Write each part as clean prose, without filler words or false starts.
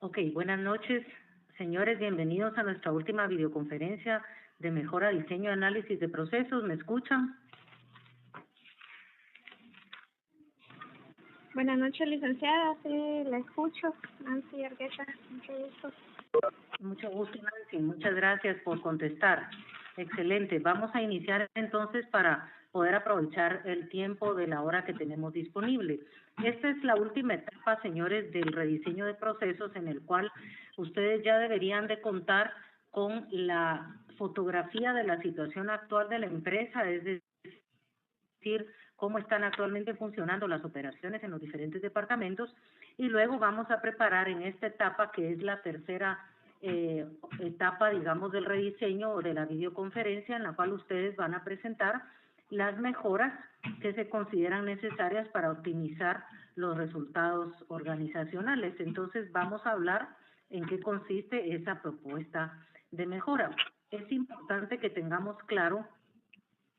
Ok, buenas noches, señores. Bienvenidos a nuestra última videoconferencia de mejora, diseño y análisis de procesos. ¿Me escuchan? Buenas noches, licenciada. Sí, la escucho. Nancy Argueta, mucho gusto. Mucho gusto, Nancy. Muchas gracias por contestar. Excelente. Vamos a iniciar entonces para poder aprovechar el tiempo de la hora que tenemos disponible. Esta es la última etapa, señores, del rediseño de procesos en el cual ustedes ya deberían de contar con la fotografía de la situación actual de la empresa, es decir, cómo están actualmente funcionando las operaciones en los diferentes departamentos, y luego vamos a preparar en esta etapa, que es la tercera etapa, digamos, del rediseño o de la videoconferencia, en la cual ustedes van a presentar las mejoras que se consideran necesarias para optimizar los resultados organizacionales. Entonces vamos a hablar en qué consiste esa propuesta de mejora. Es importante que tengamos claro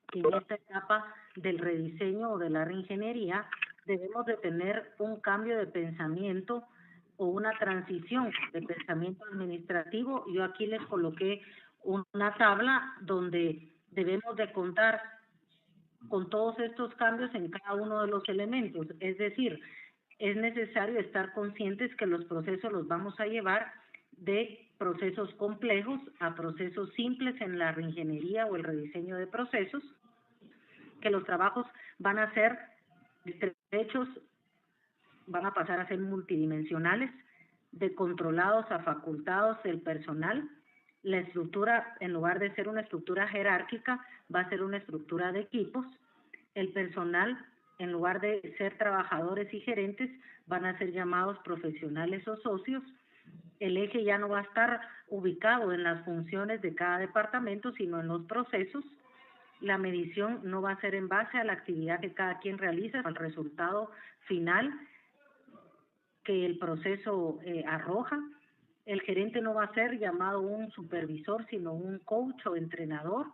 que en esta etapa del rediseño o de la reingeniería debemos de tener un cambio de pensamiento o una transición de pensamiento administrativo. Yo aquí les coloqué una tabla donde debemos de contar con todos estos cambios en cada uno de los elementos. Es decir, es necesario estar conscientes que los procesos los vamos a llevar de procesos complejos a procesos simples en la reingeniería o el rediseño de procesos, que los trabajos van a ser estrechos, van a pasar a ser multidimensionales, de controlados a facultados del personal. La estructura, en lugar de ser una estructura jerárquica, va a ser una estructura de equipos. El personal, en lugar de ser trabajadores y gerentes, van a ser llamados profesionales o socios. El eje ya no va a estar ubicado en las funciones de cada departamento, sino en los procesos. La medición no va a ser en base a la actividad que cada quien realiza, al resultado final que el proceso arroja. El gerente no va a ser llamado un supervisor, sino un coach o entrenador.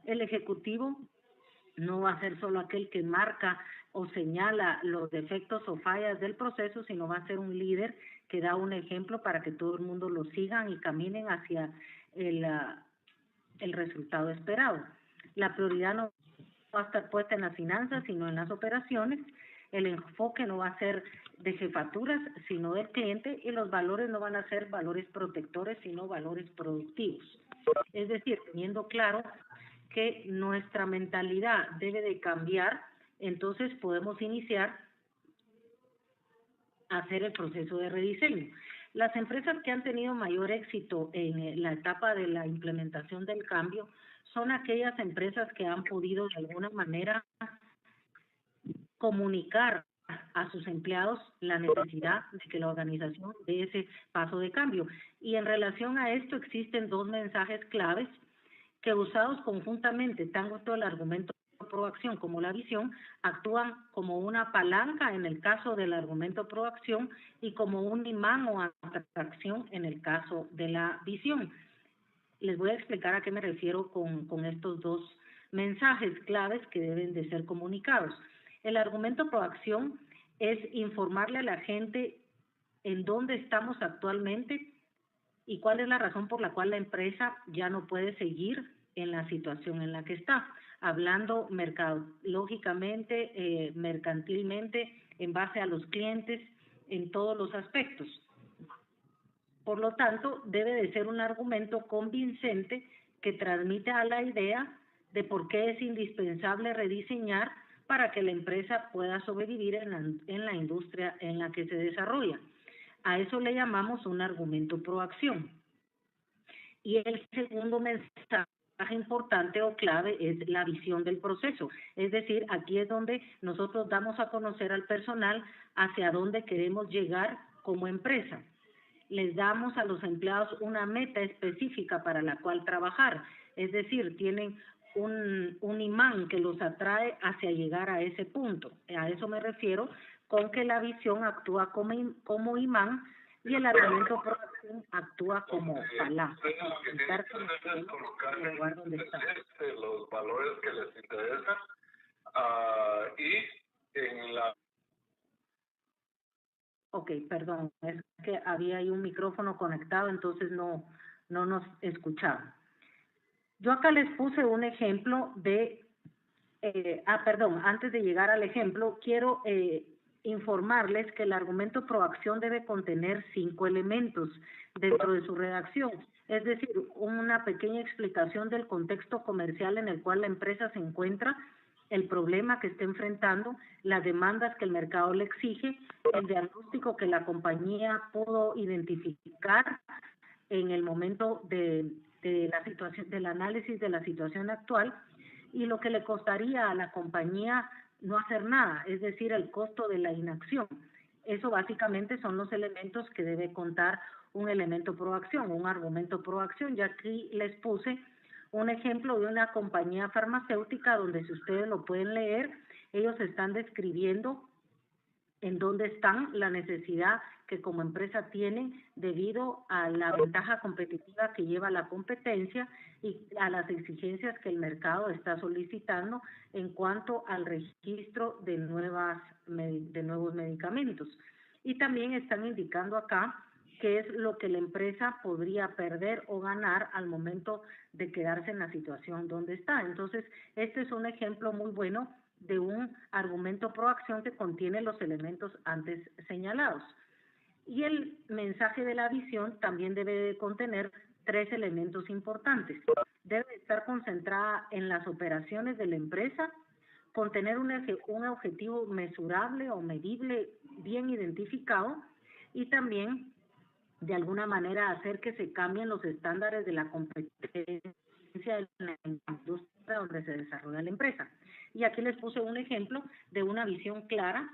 El ejecutivo no va a ser solo aquel que marca o señala los defectos o fallas del proceso, sino va a ser un líder que da un ejemplo para que todo el mundo lo sigan y caminen hacia el resultado esperado. La prioridad no va a estar puesta en las finanzas, sino en las operaciones. El enfoque no va a ser de jefaturas, sino del cliente, y los valores no van a ser valores protectores, sino valores productivos. Es decir, teniendo claro que nuestra mentalidad debe de cambiar, entonces podemos iniciar a hacer el proceso de rediseño. Las empresas que han tenido mayor éxito en la etapa de la implementación del cambio son aquellas empresas que han podido de alguna manera comunicar a sus empleados la necesidad de que la organización dé ese paso de cambio. Y en relación a esto existen dos mensajes claves que, usados conjuntamente, tanto el argumento proacción como la visión, actúan como una palanca en el caso del argumento proacción y como un imán o atracción en el caso de la visión. Les voy a explicar a qué me refiero con estos dos mensajes claves que deben de ser comunicados. El argumento proacción es informarle a la gente en dónde estamos actualmente y cuál es la razón por la cual la empresa ya no puede seguir en la situación en la que está, hablando mercadológicamente, mercantilmente, en base a los clientes, en todos los aspectos. Por lo tanto, debe de ser un argumento convincente que transmita la idea de por qué es indispensable rediseñar para que la empresa pueda sobrevivir en la industria en la que se desarrolla. A eso le llamamos un argumento proacción. Y el segundo mensaje importante o clave es la visión del proceso. Es decir, aquí es donde nosotros damos a conocer al personal hacia dónde queremos llegar como empresa. Les damos a los empleados una meta específica para la cual trabajar. Es decir, tienen un imán que los atrae hacia llegar a ese punto. A eso me refiero con que la visión actúa como imán y el argumento proacción actúa como palanca. Los valores que les interesan y en la Ok, perdón, es que había ahí un micrófono conectado, entonces no nos escuchaba. Yo acá les puse un ejemplo de, perdón, antes de llegar al ejemplo, quiero informarles que el argumento proacción debe contener 5 elementos dentro de su redacción, es decir, una pequeña explicación del contexto comercial en el cual la empresa se encuentra, el problema que está enfrentando, las demandas que el mercado le exige, el diagnóstico que la compañía pudo identificar en el momento de la situación, del análisis de la situación actual, y lo que le costaría a la compañía no hacer nada, es decir, el costo de la inacción. Eso básicamente son los elementos que debe contar un elemento proacción, un argumento proacción. Y aquí les puse un ejemplo de una compañía farmacéutica donde, si ustedes lo pueden leer, ellos están describiendo en dónde están, la necesidad que como empresa tienen debido a la ventaja competitiva que lleva la competencia y a las exigencias que el mercado está solicitando en cuanto al registro de nuevos medicamentos. Y también están indicando acá qué es lo que la empresa podría perder o ganar al momento de quedarse en la situación donde está. Entonces, este es un ejemplo muy bueno de un argumento proacción que contiene los elementos antes señalados. Y el mensaje de la visión también debe de contener 3 elementos importantes. Debe estar concentrada en las operaciones de la empresa, contener un objetivo mesurable o medible bien identificado, y también de alguna manera hacer que se cambien los estándares de la competencia en la industria donde se desarrolla la empresa. Y aquí les puse un ejemplo de una visión clara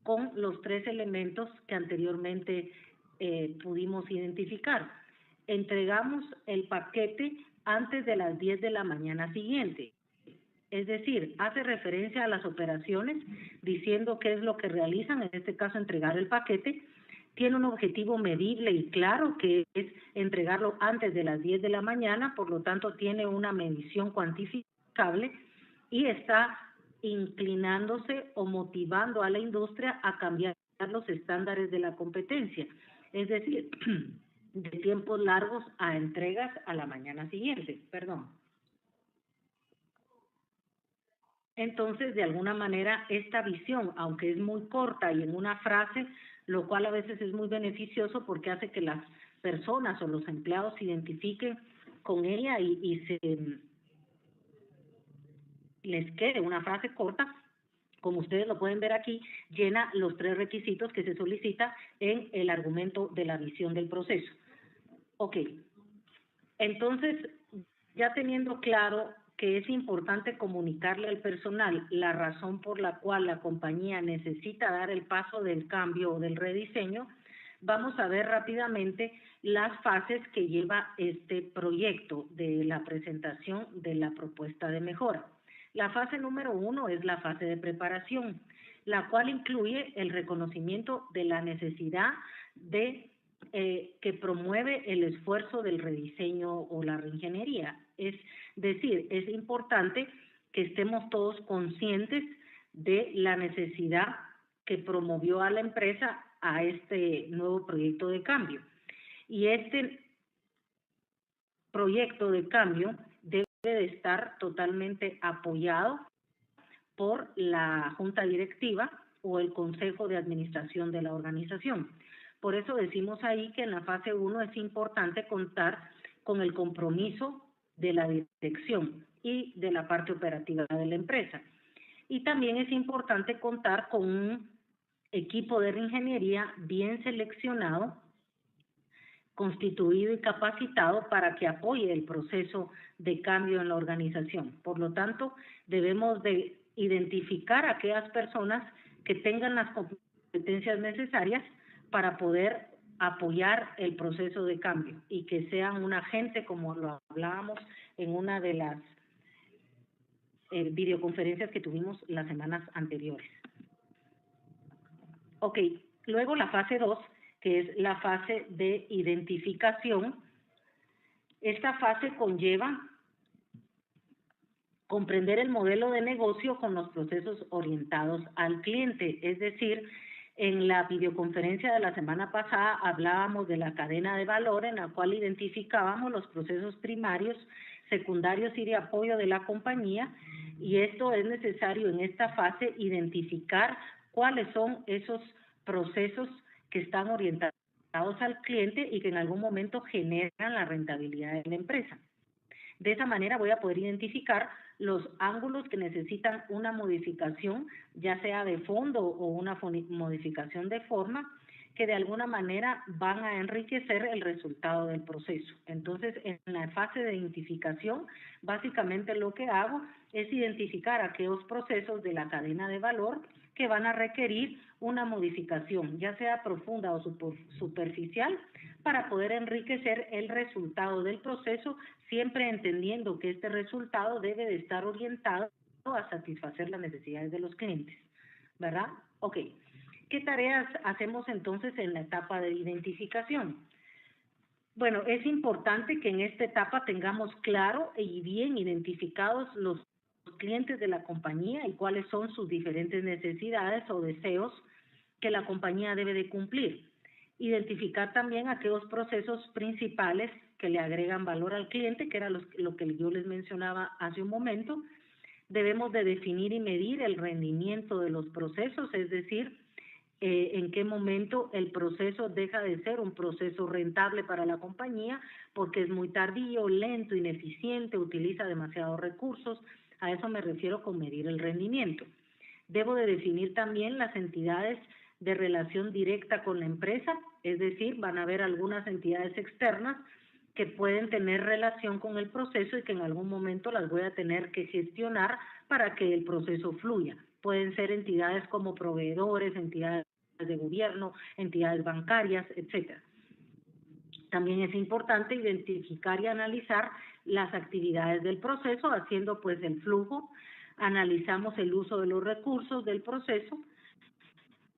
con los 3 elementos que anteriormente pudimos identificar. Entregamos el paquete antes de las 10 de la mañana siguiente. Es decir, hace referencia a las operaciones diciendo qué es lo que realizan, en este caso entregar el paquete. Tiene un objetivo medible y claro, que es entregarlo antes de las 10 de la mañana, por lo tanto tiene una medición cuantificable y está inclinándose o motivando a la industria a cambiar los estándares de la competencia, es decir, de tiempos largos a entregas a la mañana siguiente, Entonces, de alguna manera, esta visión, aunque es muy corta y en una frase, lo cual a veces es muy beneficioso porque hace que las personas o los empleados se identifiquen con ella y se les quede una frase corta, como ustedes lo pueden ver aquí, llena los 3 requisitos que se solicita en el argumento de la visión del proceso. Ok, entonces, ya teniendo claro que es importante comunicarle al personal la razón por la cual la compañía necesita dar el paso del cambio o del rediseño, vamos a ver rápidamente las fases que lleva este proyecto de la presentación de la propuesta de mejora. La fase número 1 es la fase de preparación, la cual incluye el reconocimiento de la necesidad de que promueve el esfuerzo del rediseño o la reingeniería. Es decir, es importante que estemos todos conscientes de la necesidad que promovió a la empresa a este nuevo proyecto de cambio. Y este proyecto de cambio debe de estar totalmente apoyado por la junta directiva o el consejo de administración de la organización. Por eso decimos ahí que en la fase 1 es importante contar con el compromiso de la dirección y de la parte operativa de la empresa. Y también es importante contar con un equipo de reingeniería bien seleccionado, constituido y capacitado para que apoye el proceso de cambio en la organización. Por lo tanto, debemos de identificar a aquellas personas que tengan las competencias necesarias para poder apoyar el proceso de cambio y que sean un agente, como lo hablábamos en una de las videoconferencias que tuvimos las semanas anteriores. Ok, luego la fase 2, que es la fase de identificación. Esta fase conlleva comprender el modelo de negocio con los procesos orientados al cliente, es decir, En la videoconferencia de la semana pasada hablábamos de la cadena de valor en la cual identificábamos los procesos primarios, secundarios y de apoyo de la compañía, y esto es necesario en esta fase identificar cuáles son esos procesos que están orientados al cliente y que en algún momento generan la rentabilidad de la empresa. De esa manera voy a poder identificar los ángulos que necesitan una modificación, ya sea de fondo o una modificación de forma, que de alguna manera van a enriquecer el resultado del proceso. Entonces, en la fase de identificación, básicamente lo que hago es identificar aquellos procesos de la cadena de valor que van a requerir una modificación, ya sea profunda o superficial, para poder enriquecer el resultado del proceso, siempre entendiendo que este resultado debe de estar orientado a satisfacer las necesidades de los clientes, ¿verdad? Ok. ¿Qué tareas hacemos entonces en la etapa de identificación? Bueno, es importante que en esta etapa tengamos claro y bien identificados los clientes de la compañía y cuáles son sus diferentes necesidades o deseos que la compañía debe de cumplir. Identificar también aquellos procesos principales que le agregan valor al cliente, que era lo que yo les mencionaba hace un momento. Debemos de definir y medir el rendimiento de los procesos, es decir, en qué momento el proceso deja de ser un proceso rentable para la compañía porque es muy tardío, lento, ineficiente, utiliza demasiados recursos. A eso me refiero con medir el rendimiento. Debo de definir también las entidades de relación directa con la empresa, es decir, van a haber algunas entidades externas que pueden tener relación con el proceso y que en algún momento las voy a tener que gestionar para que el proceso fluya. Pueden ser entidades como proveedores, entidades de gobierno, entidades bancarias, etcétera. También es importante identificar y analizar las actividades del proceso, haciendo pues el flujo, analizamos el uso de los recursos del proceso,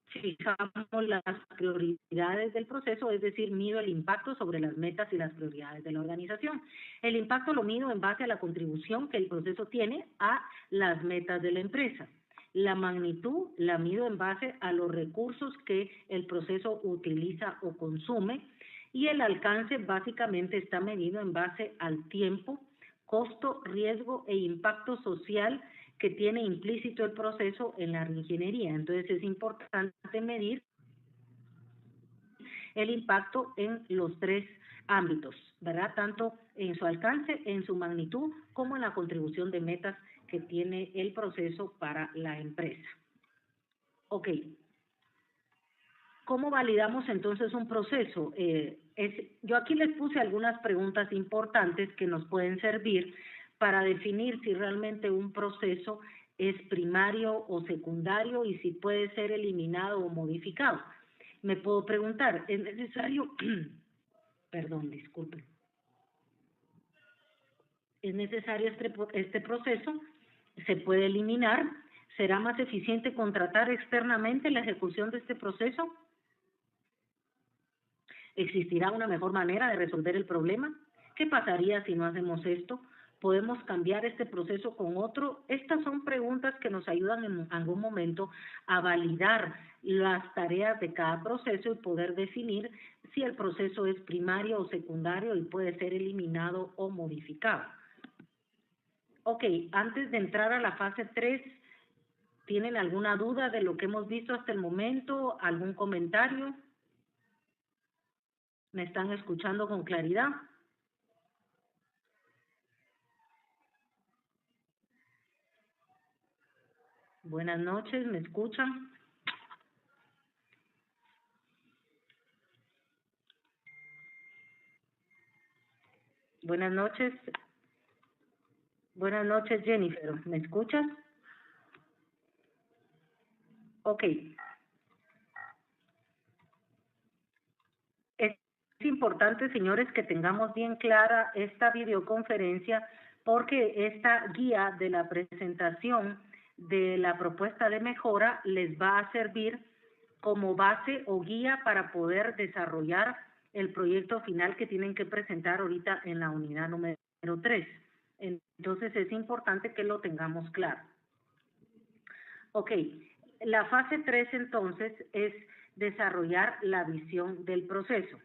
fijamos las prioridades del proceso, es decir, mido el impacto sobre las metas y las prioridades de la organización. El impacto lo mido en base a la contribución que el proceso tiene a las metas de la empresa. La magnitud la mido en base a los recursos que el proceso utiliza o consume, y el alcance básicamente está medido en base al tiempo, costo, riesgo e impacto social que tiene implícito el proceso en la reingeniería. Entonces es importante medir el impacto en los tres ámbitos, ¿verdad? Tanto en su alcance, en su magnitud, como en la contribución de metas que tiene el proceso para la empresa. Ok. ¿Cómo validamos entonces un proceso? Yo aquí les puse algunas preguntas importantes que nos pueden servir para definir si realmente un proceso es primario o secundario y si puede ser eliminado o modificado. Me puedo preguntar, ¿es necesario, perdón, disculpen, es necesario este proceso? ¿Se puede eliminar? ¿Será más eficiente contratar externamente la ejecución de este proceso? ¿Existirá una mejor manera de resolver el problema? ¿Qué pasaría si no hacemos esto? ¿Podemos cambiar este proceso con otro? Estas son preguntas que nos ayudan en algún momento a validar las tareas de cada proceso y poder definir si el proceso es primario o secundario y puede ser eliminado o modificado. Ok, antes de entrar a la fase 3, ¿tienen alguna duda de lo que hemos visto hasta el momento? ¿Algún comentario? ¿Me están escuchando con claridad? Buenas noches, ¿me escuchan? Buenas noches. Buenas noches, Jennifer. ¿Me escuchas? Ok. Es importante, señores, que tengamos bien clara esta videoconferencia porque esta guía de la presentación de la propuesta de mejora les va a servir como base o guía para poder desarrollar el proyecto final que tienen que presentar ahorita en la unidad número 3. Entonces es importante que lo tengamos claro. Ok, La fase 3 entonces es desarrollar la visión del proceso.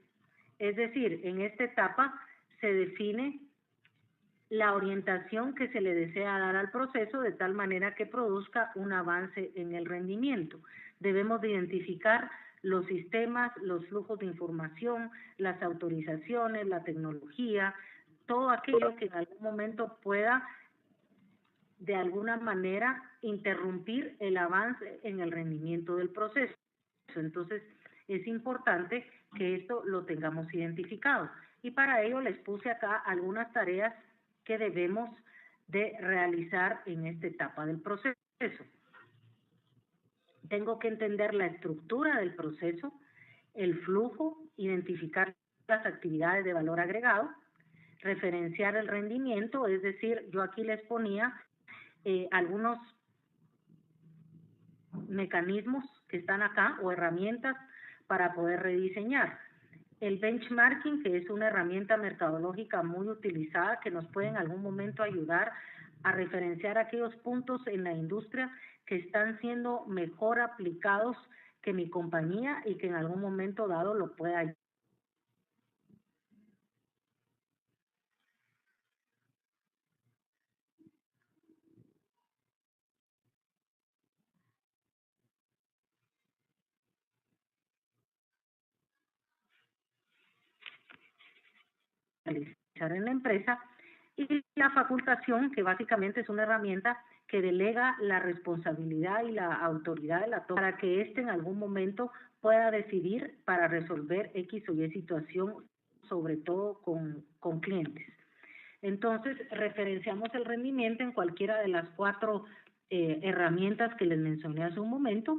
Es decir, en esta etapa se define la orientación que se le desea dar al proceso de tal manera que produzca un avance en el rendimiento. Debemos de identificar los sistemas, los flujos de información, las autorizaciones, la tecnología, todo aquello que en algún momento pueda de alguna manera interrumpir el avance en el rendimiento del proceso. Entonces, es importante que esto lo tengamos identificado. Y para ello les puse acá algunas tareas que debemos de realizar en esta etapa del proceso. Tengo que entender la estructura del proceso, el flujo, identificar las actividades de valor agregado, referenciar el rendimiento, es decir, yo aquí les ponía algunos mecanismos que están acá o herramientas para poder rediseñar. El benchmarking, que es una herramienta mercadológica muy utilizada que nos puede en algún momento ayudar a referenciar aquellos puntos en la industria que están siendo mejor aplicados que mi compañía y que en algún momento dado lo pueda realizar en la empresa, y la facultación, que básicamente es una herramienta que delega la responsabilidad y la autoridad de la toma para que éste en algún momento pueda decidir para resolver X o Y situación, sobre todo con clientes. Entonces, referenciamos el rendimiento en cualquiera de las 4 herramientas que les mencioné hace un momento.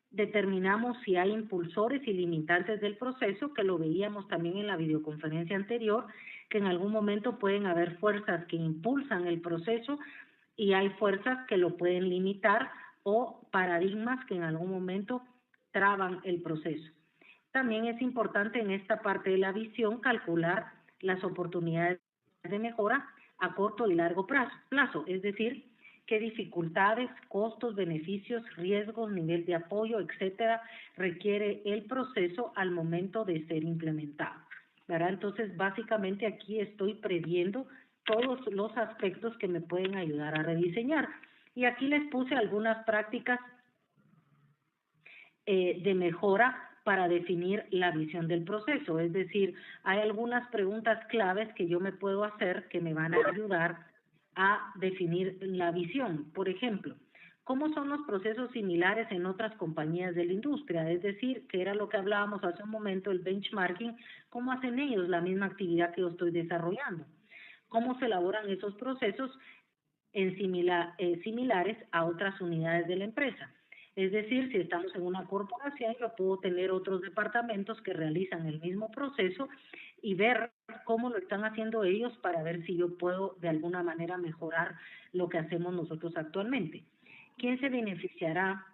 Determinamos si hay impulsores y limitantes del proceso, que lo veíamos también en la videoconferencia anterior, que en algún momento pueden haber fuerzas que impulsan el proceso y hay fuerzas que lo pueden limitar o paradigmas que en algún momento traban el proceso. También es importante en esta parte de la visión calcular las oportunidades de mejora a corto y largo plazo, es decir, qué dificultades, costos, beneficios, riesgos, nivel de apoyo, etcétera, requiere el proceso al momento de ser implementado, ¿verdad? Entonces, básicamente aquí estoy previendo todos los aspectos que me pueden ayudar a rediseñar. Y aquí les puse algunas prácticas de mejora para definir la visión del proceso. Es decir, hay algunas preguntas claves que yo me puedo hacer que me van a ayudar a definir la visión. Por ejemplo, ¿cómo son los procesos similares en otras compañías de la industria? Es decir, que era lo que hablábamos hace un momento, el benchmarking, ¿cómo hacen ellos la misma actividad que yo estoy desarrollando? ¿Cómo se elaboran esos procesos en similares a otras unidades de la empresa? Es decir, si estamos en una corporación, yo puedo tener otros departamentos que realizan el mismo proceso y ver cómo lo están haciendo ellos para ver si yo puedo de alguna manera mejorar lo que hacemos nosotros actualmente. ¿Quién se beneficiará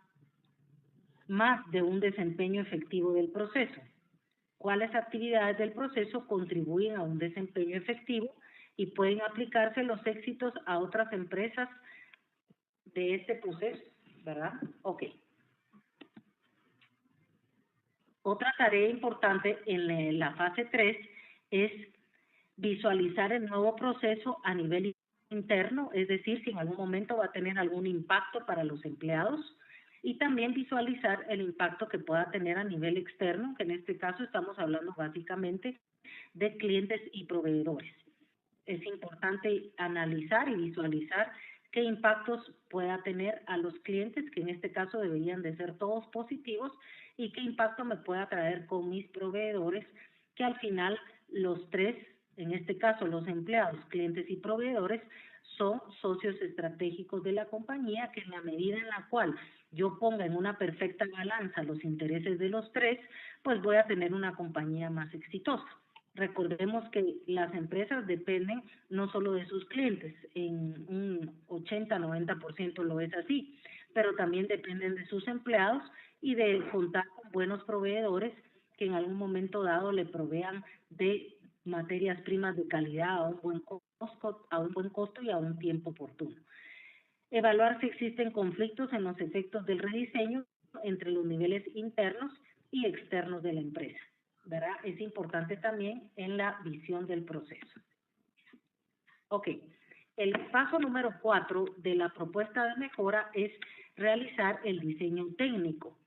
más de un desempeño efectivo del proceso? ¿Cuáles actividades del proceso contribuyen a un desempeño efectivo y pueden aplicarse los éxitos a otras empresas de este proceso? ¿Verdad? Ok. Otra tarea importante en la fase 3 es visualizar el nuevo proceso a nivel interno, es decir, si en algún momento va a tener algún impacto para los empleados, y también visualizar el impacto que pueda tener a nivel externo, que en este caso estamos hablando básicamente de clientes y proveedores. Es importante analizar y visualizar qué impactos pueda tener a los clientes, que en este caso deberían de ser todos positivos, y qué impacto me pueda traer con mis proveedores, que al final los 3, en este caso los empleados, clientes y proveedores, son socios estratégicos de la compañía, que en la medida en la cual yo ponga en una perfecta balanza los intereses de los 3, pues voy a tener una compañía más exitosa. Recordemos que las empresas dependen no solo de sus clientes, en un 80-90% lo es así, pero también dependen de sus empleados y de contar con buenos proveedores que en algún momento dado le provean de materias primas de calidad a un buen costo y a un tiempo oportuno. Evaluar si existen conflictos en los efectos del rediseño entre los niveles internos y externos de la empresa, ¿verdad? Es importante también en la visión del proceso. Ok, el paso número 4 de la propuesta de mejora es realizar el diseño técnico.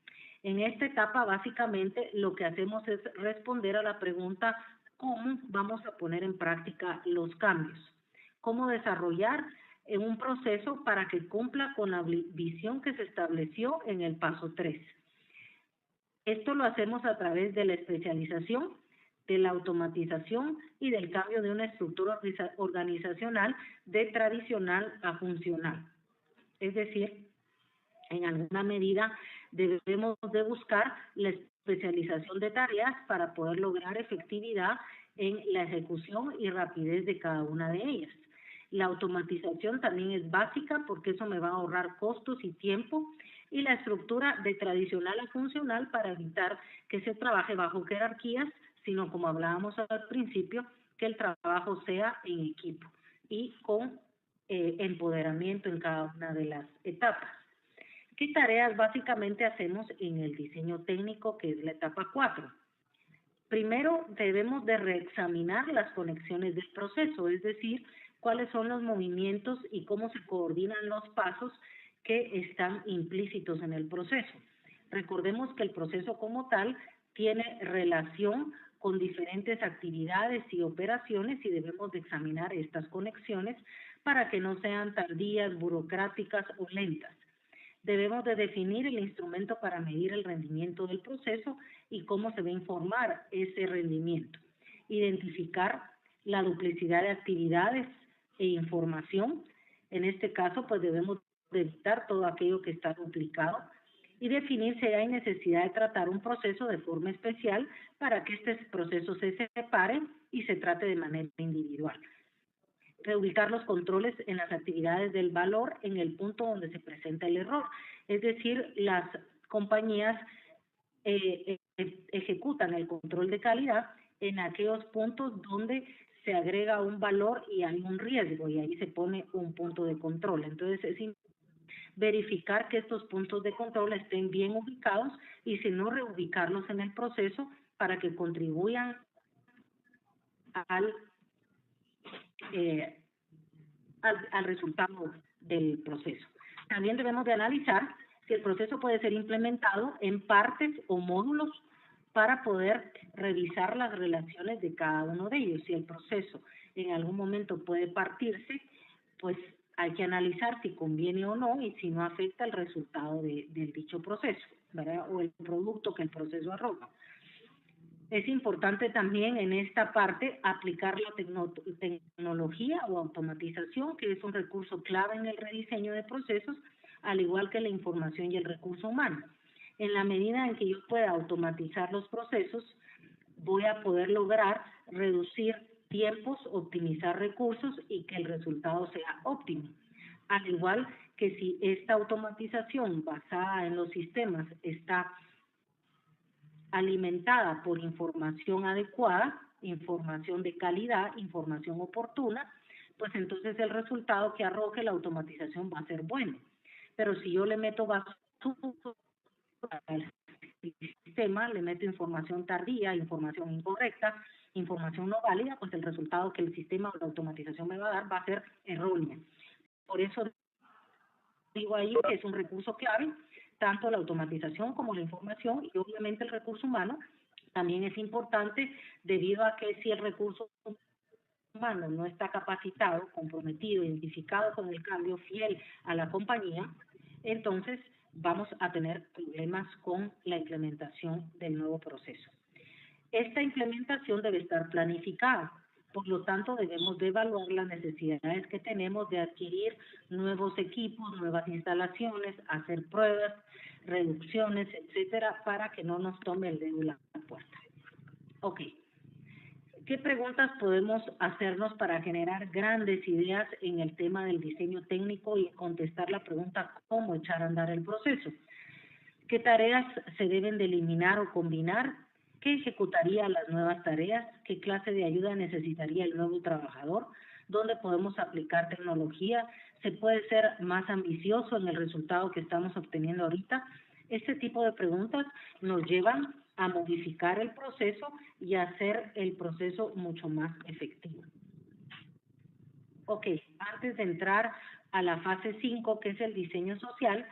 En esta etapa, básicamente, lo que hacemos es responder a la pregunta ¿cómo vamos a poner en práctica los cambios? ¿Cómo desarrollar un proceso para que cumpla con la visión que se estableció en el paso 3? Esto lo hacemos a través de la especialización, de la automatización y del cambio de una estructura organizacional de tradicional a funcional. Es decir, en alguna medida debemos de buscar la especialización de tareas para poder lograr efectividad en la ejecución y rapidez de cada una de ellas. La automatización también es básica porque eso me va a ahorrar costos y tiempo, y la estructura de tradicional a funcional para evitar que se trabaje bajo jerarquías, sino como hablábamos al principio, que el trabajo sea en equipo y con empoderamiento en cada una de las etapas. ¿Qué tareas básicamente hacemos en el diseño técnico, que es la etapa 4? Primero, debemos de reexaminar las conexiones del proceso, es decir, cuáles son los movimientos y cómo se coordinan los pasos que están implícitos en el proceso. Recordemos que el proceso como tal tiene relación con diferentes actividades y operaciones y debemos de examinar estas conexiones para que no sean tardías, burocráticas o lentas. Debemos de definir el instrumento para medir el rendimiento del proceso y cómo se va a informar ese rendimiento. Identificar la duplicidad de actividades e información. En este caso, pues debemos de evitar todo aquello que está duplicado y definir si hay necesidad de tratar un proceso de forma especial para que este proceso se separe y se trate de manera individual. Reubicar los controles en las actividades del valor en el punto donde se presenta el error. Es decir, las compañías ejecutan el control de calidad en aquellos puntos donde se agrega un valor y hay un riesgo, y ahí se pone un punto de control. Entonces, es verificar que estos puntos de control estén bien ubicados y si no, reubicarlos en el proceso para que contribuyan al resultado del proceso. También debemos de analizar si el proceso puede ser implementado en partes o módulos para poder revisar las relaciones de cada uno de ellos. Si el proceso en algún momento puede partirse, pues hay que analizar si conviene o no y si no afecta el resultado del dicho proceso, ¿verdad? O el producto que el proceso arroja. Es importante también en esta parte aplicar la tecnología o automatización, que es un recurso clave en el rediseño de procesos, al igual que la información y el recurso humano. En la medida en que yo pueda automatizar los procesos, voy a poder lograr reducir tiempos, optimizar recursos y que el resultado sea óptimo. Al igual que si esta automatización basada en los sistemas está alimentada por información adecuada, información de calidad, información oportuna, pues entonces el resultado que arroje la automatización va a ser bueno. Pero si yo le meto basura al sistema, le meto información tardía, información incorrecta, información no válida, pues el resultado que el sistema o la automatización me va a dar va a ser erróneo. Por eso digo ahí que es un recurso clave, tanto la automatización como la información, y obviamente el recurso humano también es importante, debido a que si el recurso humano no está capacitado, comprometido, identificado con el cambio, fiel a la compañía, entonces vamos a tener problemas con la implementación del nuevo proceso. Esta implementación debe estar planificada. Por lo tanto, debemos de evaluar las necesidades que tenemos de adquirir nuevos equipos, nuevas instalaciones, hacer pruebas, reducciones, etcétera, para que no nos tome el dedo en la puerta. Ok. ¿Qué preguntas podemos hacernos para generar grandes ideas en el tema del diseño técnico y contestar la pregunta cómo echar a andar el proceso? ¿Qué tareas se deben de eliminar o combinar? ¿Qué ejecutaría las nuevas tareas? ¿Qué clase de ayuda necesitaría el nuevo trabajador? dónde podemos aplicar tecnología, se puede ser más ambicioso en el resultado que estamos obteniendo ahorita. Este tipo de preguntas nos llevan a modificar el proceso y a hacer el proceso mucho más efectivo. Ok, antes de entrar a la fase 5, que es el diseño social,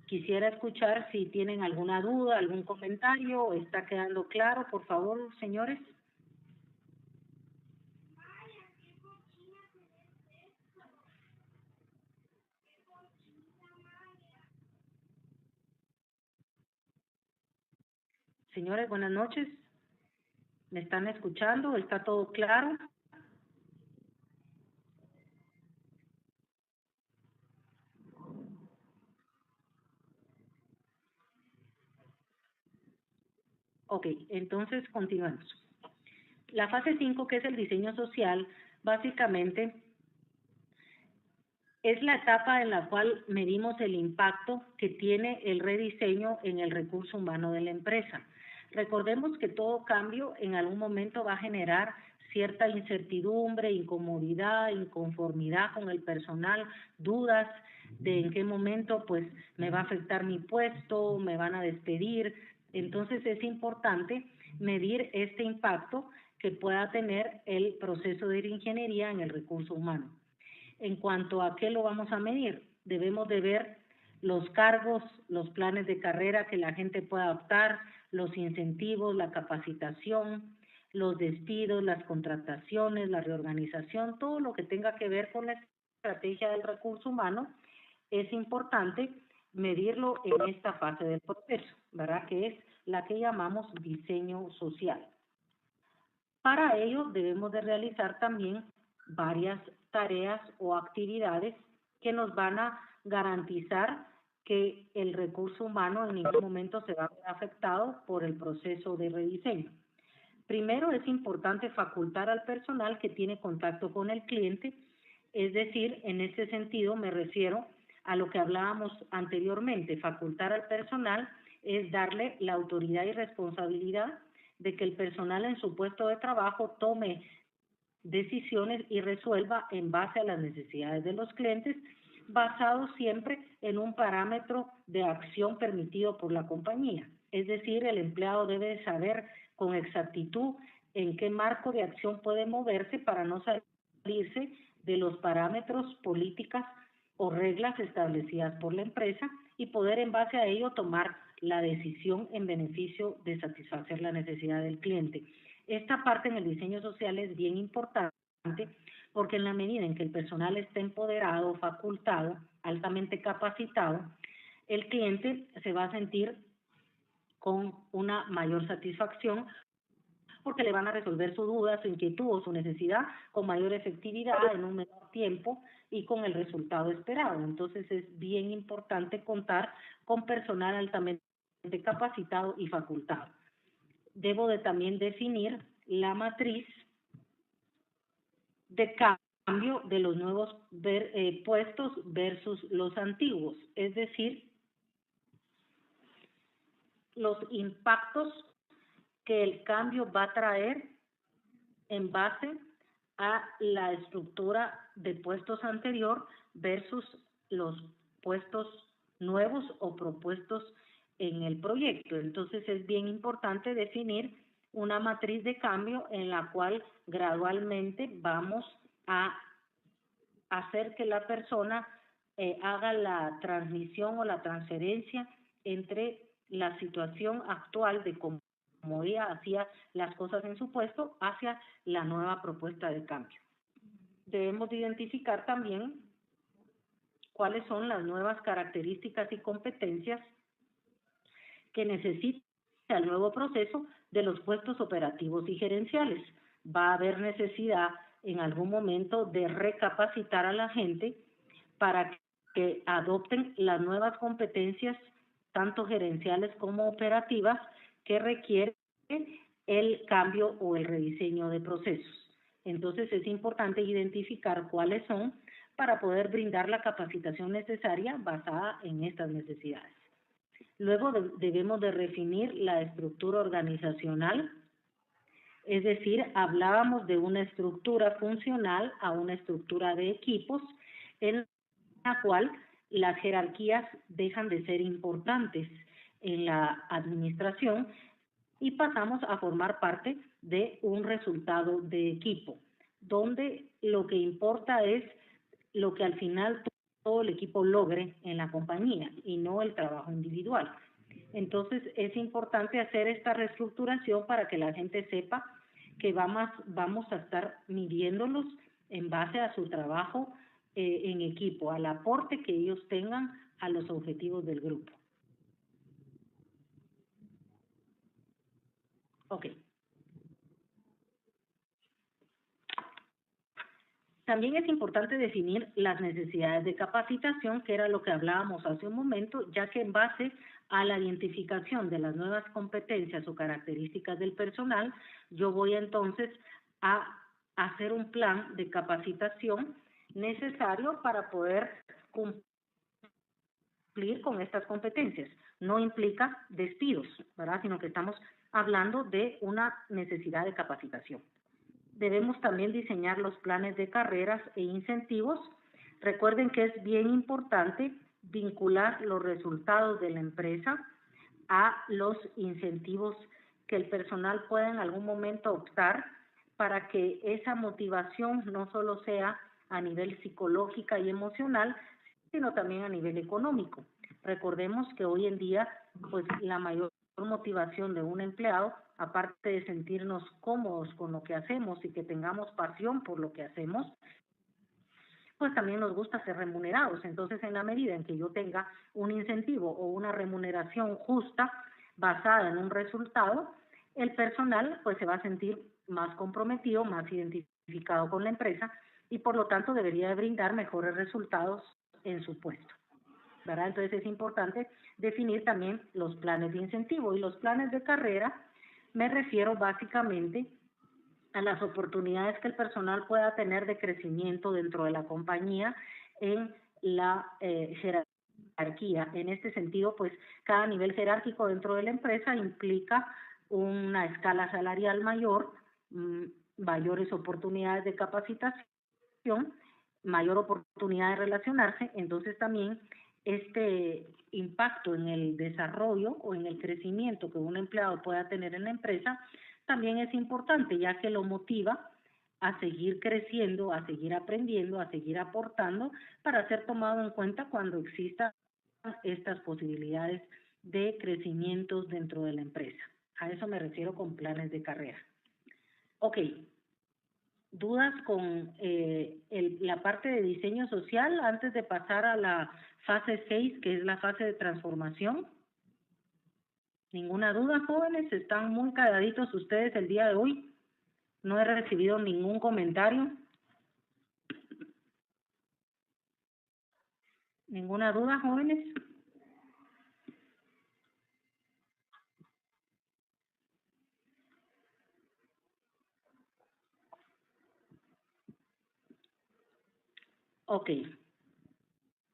quisiera escuchar si tienen alguna duda, algún comentario. ¿Está quedando claro, por favor, señores? Señores, buenas noches. ¿Me están escuchando? ¿Está todo claro? Ok, entonces continuemos. La fase 5, que es el diseño social, básicamente es la etapa en la cual medimos el impacto que tiene el rediseño en el recurso humano de la empresa. Recordemos que todo cambio en algún momento va a generar cierta incertidumbre, incomodidad, inconformidad con el personal, dudas de en qué momento pues me va a afectar mi puesto, me van a despedir. Entonces es importante medir este impacto que pueda tener el proceso de ingeniería en el recurso humano. En cuanto a qué lo vamos a medir, debemos de ver los cargos, los planes de carrera que la gente pueda optar, los incentivos, la capacitación, los despidos, las contrataciones, la reorganización, todo lo que tenga que ver con la estrategia del recurso humano, es importante medirlo en esta fase del proceso, ¿verdad? Que es la que llamamos diseño social. Para ello debemos de realizar también varias tareas o actividades que nos van a garantizar que el recurso humano en ningún momento se va a ver afectado por el proceso de rediseño. Primero, es importante facultar al personal que tiene contacto con el cliente, es decir, en este sentido me refiero a lo que hablábamos anteriormente. Facultar al personal es darle la autoridad y responsabilidad de que el personal en su puesto de trabajo tome decisiones y resuelva en base a las necesidades de los clientes, basado siempre en un parámetro de acción permitido por la compañía. Es decir, el empleado debe saber con exactitud en qué marco de acción puede moverse para no salirse de los parámetros, políticas o reglas establecidas por la empresa y poder en base a ello tomar la decisión en beneficio de satisfacer la necesidad del cliente. Esta parte en el diseño social es bien importante porque en la medida en que el personal esté empoderado, facultado, altamente capacitado, el cliente se va a sentir con una mayor satisfacción porque le van a resolver su duda, su inquietud o su necesidad con mayor efectividad en un menor tiempo y con el resultado esperado. Entonces es bien importante contar con personal altamente capacitado y facultado. Debo de también definir la matriz de cambio de los nuevos puestos versus los antiguos, es decir, los impactos que el cambio va a traer en base a la estructura de puestos anterior versus los puestos nuevos o propuestos en el proyecto. Entonces es bien importante definir una matriz de cambio en la cual gradualmente vamos a hacer que la persona haga la transmisión o la transferencia entre la situación actual de cómo ella hacía las cosas en su puesto hacia la nueva propuesta de cambio. Debemos de identificar también cuáles son las nuevas características y competencias que necesita el nuevo proceso de los puestos operativos y gerenciales. Va a haber necesidad en algún momento de recapacitar a la gente para que adopten las nuevas competencias, tanto gerenciales como operativas, que requieren el cambio o el rediseño de procesos. Entonces es importante identificar cuáles son para poder brindar la capacitación necesaria basada en estas necesidades. Luego debemos de definir la estructura organizacional Es decir, hablábamos de una estructura funcional a una estructura de equipos en la cual las jerarquías dejan de ser importantes en la administración y pasamos a formar parte de un resultado de equipo, donde lo que importa es lo que al final todo el equipo logre en la compañía y no el trabajo individual. Entonces es importante hacer esta reestructuración para que la gente sepa que vamos a estar midiéndolos en base a su trabajo en equipo, al aporte que ellos tengan a los objetivos del grupo. Ok. También es importante definir las necesidades de capacitación, que era lo que hablábamos hace un momento, ya que en base a la identificación de las nuevas competencias o características del personal, yo voy entonces a hacer un plan de capacitación necesario para poder cumplir con estas competencias. No implica despidos, ¿verdad? Sino que estamos hablando de una necesidad de capacitación. Debemos también diseñar los planes de carreras e incentivos. Recuerden que es bien importante vincular los resultados de la empresa a los incentivos que el personal pueda en algún momento optar para que esa motivación no solo sea a nivel psicológica y emocional, sino también a nivel económico. Recordemos que hoy en día, pues la mayor motivación de un empleado, aparte de sentirnos cómodos con lo que hacemos y que tengamos pasión por lo que hacemos, pues también nos gusta ser remunerados. Entonces, en la medida en que yo tenga un incentivo o una remuneración justa basada en un resultado, el personal pues se va a sentir más comprometido, más identificado con la empresa y por lo tanto debería de brindar mejores resultados en su puesto, ¿verdad? Entonces es importante definir también los planes de incentivo y los planes de carrera. Me refiero básicamente a las oportunidades que el personal pueda tener de crecimiento dentro de la compañía en la jerarquía. En este sentido, pues cada nivel jerárquico dentro de la empresa implica una escala salarial mayor, mayores oportunidades de capacitación, mayor oportunidad de relacionarse. Entonces también este impacto en el desarrollo o en el crecimiento que un empleado pueda tener en la empresa también es importante, ya que lo motiva a seguir creciendo, a seguir aprendiendo, a seguir aportando para ser tomado en cuenta cuando existan estas posibilidades de crecimientos dentro de la empresa. A eso me refiero con planes de carrera. Ok. ¿Dudas con la parte de diseño social antes de pasar a la fase 6, que es la fase de transformación? ¿Ninguna duda, jóvenes? ¿Están muy calladitos ustedes el día de hoy? No he recibido ningún comentario. ¿Ninguna duda, jóvenes? Ok.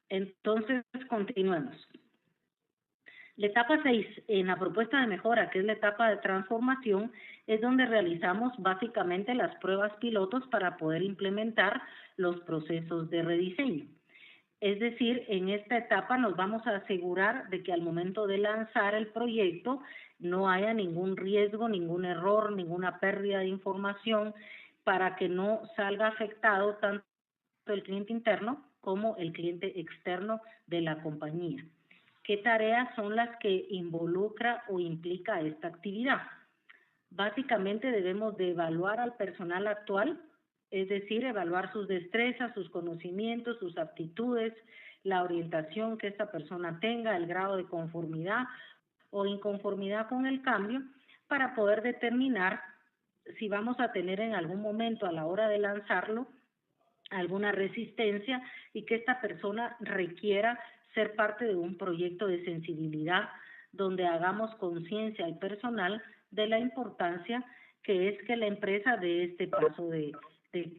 Entonces, continuemos. La etapa 6, en la propuesta de mejora, que es la etapa de transformación, es donde realizamos básicamente las pruebas pilotos para poder implementar los procesos de rediseño. Es decir, en esta etapa nos vamos a asegurar de que al momento de lanzar el proyecto no haya ningún riesgo, ningún error, ninguna pérdida de información para que no salga afectado tanto el cliente interno como el cliente externo de la compañía. ¿Qué tareas son las que involucra o implica esta actividad? Básicamente debemos de evaluar al personal actual, es decir, evaluar sus destrezas, sus conocimientos, sus aptitudes, la orientación que esta persona tenga, el grado de conformidad o inconformidad con el cambio, para poder determinar si vamos a tener en algún momento a la hora de lanzarlo alguna resistencia y que esta persona requiera ser parte de un proyecto de sensibilidad donde hagamos conciencia al personal de la importancia que es que la empresa dé este paso de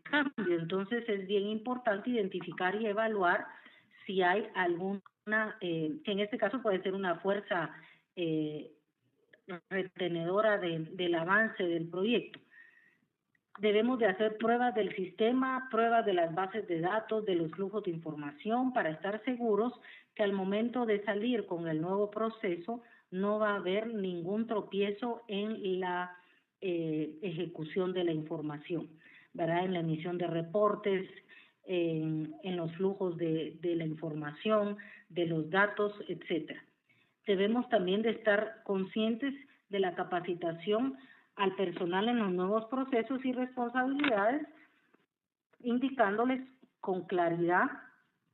cambio. Entonces es bien importante identificar y evaluar si hay alguna, que en este caso puede ser una fuerza retenedora del avance del proyecto. Debemos de hacer pruebas del sistema, pruebas de las bases de datos, de los flujos de información, para estar seguros que al momento de salir con el nuevo proceso no va a haber ningún tropiezo en la ejecución de la información, ¿verdad? En la emisión de reportes, en los flujos de la información, de los datos, etcétera. Debemos también de estar conscientes de la capacitación al personal en los nuevos procesos y responsabilidades, indicándoles con claridad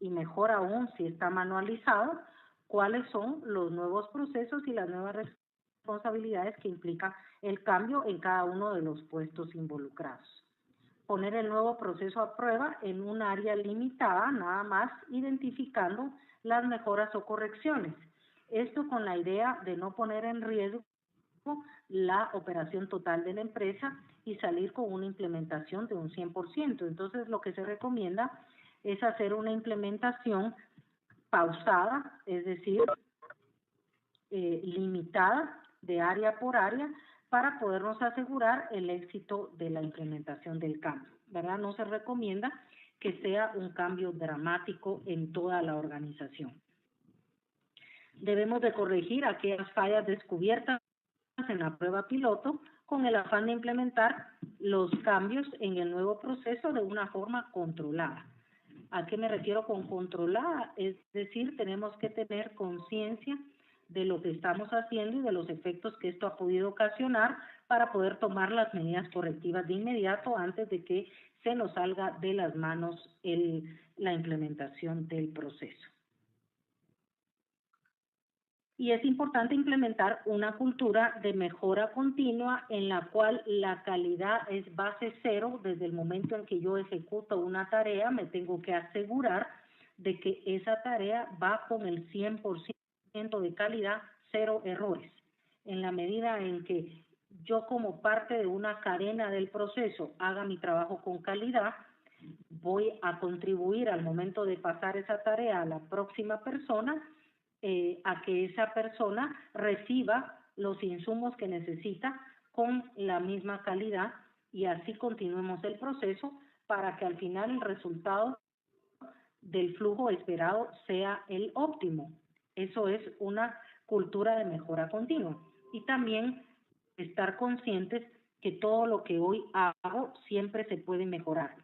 y mejor aún si está manualizado, cuáles son los nuevos procesos y las nuevas responsabilidades que implica el cambio en cada uno de los puestos involucrados. Poner el nuevo proceso a prueba en un área limitada, nada más identificando las mejoras o correcciones. Esto con la idea de no poner en riesgo la operación total de la empresa y salir con una implementación de un 100%. Entonces, lo que se recomienda es hacer una implementación pausada, es decir, limitada de área por área, para podernos asegurar el éxito de la implementación del cambio, ¿verdad? No se recomienda que sea un cambio dramático en toda la organización. Debemos de corregir aquellas fallas descubiertas en la prueba piloto con el afán de implementar los cambios en el nuevo proceso de una forma controlada. ¿A qué me refiero con controlada? Es decir, tenemos que tener conciencia de lo que estamos haciendo y de los efectos que esto ha podido ocasionar para poder tomar las medidas correctivas de inmediato antes de que se nos salga de las manos la implementación del proceso. Y es importante implementar una cultura de mejora continua en la cual la calidad es base cero. Desde el momento en que yo ejecuto una tarea, me tengo que asegurar de que esa tarea va con el 100% de calidad, cero errores. En la medida en que yo, como parte de una cadena del proceso, haga mi trabajo con calidad, voy a contribuir al momento de pasar esa tarea a la próxima persona, a que esa persona reciba los insumos que necesita con la misma calidad, y así continuemos el proceso para que al final el resultado del flujo esperado sea el óptimo. Eso es una cultura de mejora continua. Y también estar conscientes que todo lo que hoy hago siempre se puede mejorar.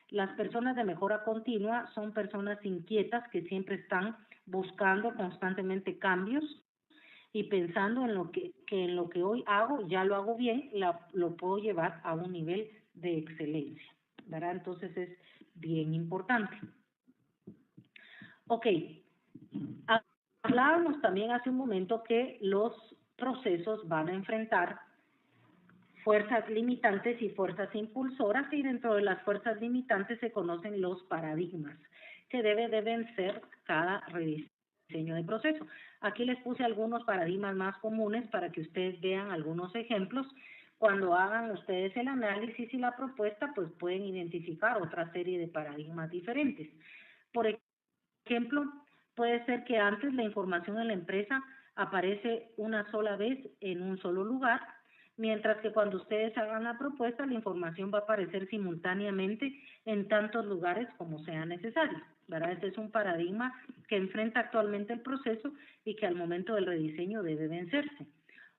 Las personas de mejora continua son personas inquietas que siempre están buscando constantemente cambios y pensando en lo que hoy hago, ya lo hago bien, lo puedo llevar a un nivel de excelencia, ¿verdad? Entonces es bien importante. Ok, hablábamos también hace un momento que los procesos van a enfrentar fuerzas limitantes y fuerzas impulsoras, y dentro de las fuerzas limitantes se conocen los paradigmas, que deben ser cada rediseño de proceso. Aquí les puse algunos paradigmas más comunes para que ustedes vean algunos ejemplos. Cuando hagan ustedes el análisis y la propuesta, pues pueden identificar otra serie de paradigmas diferentes. Por ejemplo, puede ser que antes la información en la empresa aparece una sola vez en un solo lugar, mientras que cuando ustedes hagan la propuesta, la información va a aparecer simultáneamente en tantos lugares como sea necesario, ¿verdad? Este es un paradigma que enfrenta actualmente el proceso y que al momento del rediseño debe vencerse.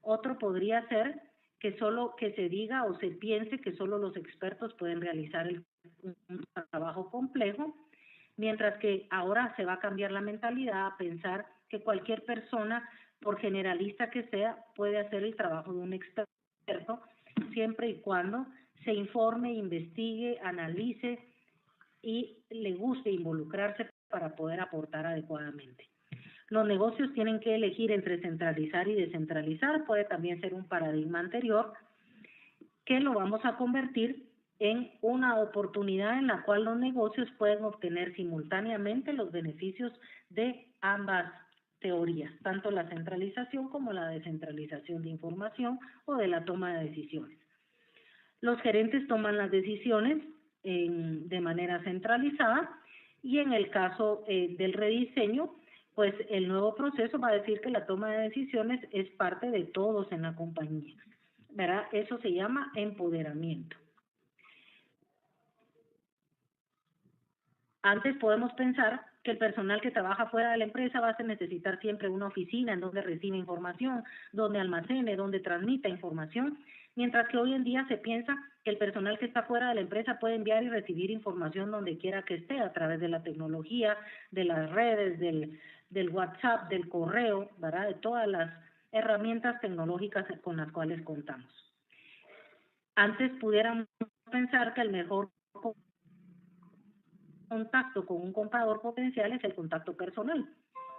Otro podría ser que solo que se diga o se piense que solo los expertos pueden realizar un trabajo complejo, mientras que ahora se va a cambiar la mentalidad a pensar que cualquier persona, por generalista que sea, puede hacer el trabajo de un experto, siempre y cuando se informe, investigue, analice y le guste involucrarse para poder aportar adecuadamente. Los negocios tienen que elegir entre centralizar y descentralizar. Puede también ser un paradigma anterior que lo vamos a convertir en una oportunidad en la cual los negocios pueden obtener simultáneamente los beneficios de ambas teorías, tanto la centralización como la descentralización de información o de la toma de decisiones. Los gerentes toman las decisiones de manera centralizada, y en el caso del rediseño, pues el nuevo proceso va a decir que la toma de decisiones es parte de todos en la compañía, ¿verdad? Eso se llama empoderamiento. Antes podemos pensar que el personal que trabaja fuera de la empresa va a necesitar siempre una oficina en donde recibe información, donde almacene, donde transmita información, mientras que hoy en día se piensa que el personal que está fuera de la empresa puede enviar y recibir información donde quiera que esté, a través de la tecnología, de las redes, del WhatsApp, del correo, ¿verdad? De todas las herramientas tecnológicas con las cuales contamos. Antes pudiéramos pensar que el mejor contacto con un comprador potencial es el contacto personal.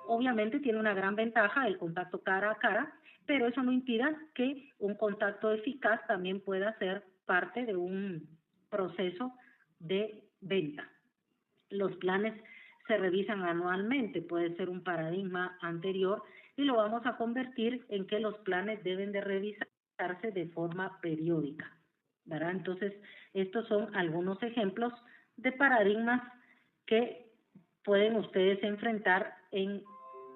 Obviamente tiene una gran ventaja el contacto cara a cara, pero eso no impide que un contacto eficaz también pueda ser parte de un proceso de venta. Los planes se revisan anualmente, puede ser un paradigma anterior y lo vamos a convertir en que los planes deben de revisarse de forma periódica, ¿verdad? Entonces, estos son algunos ejemplos de paradigmas que pueden ustedes enfrentar en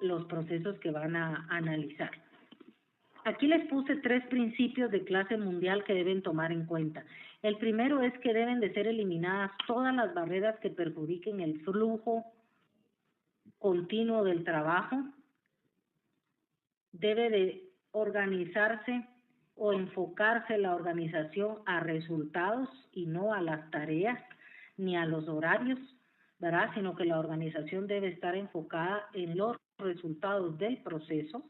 los procesos que van a analizar. Aquí les puse 3 principios de clase mundial que deben tomar en cuenta. El primero es que deben de ser eliminadas todas las barreras que perjudiquen el flujo continuo del trabajo. Debe de organizarse o enfocarse la organización a resultados y no a las tareas ni a los horarios, ¿verdad? Sino que la organización debe estar enfocada en los resultados del proceso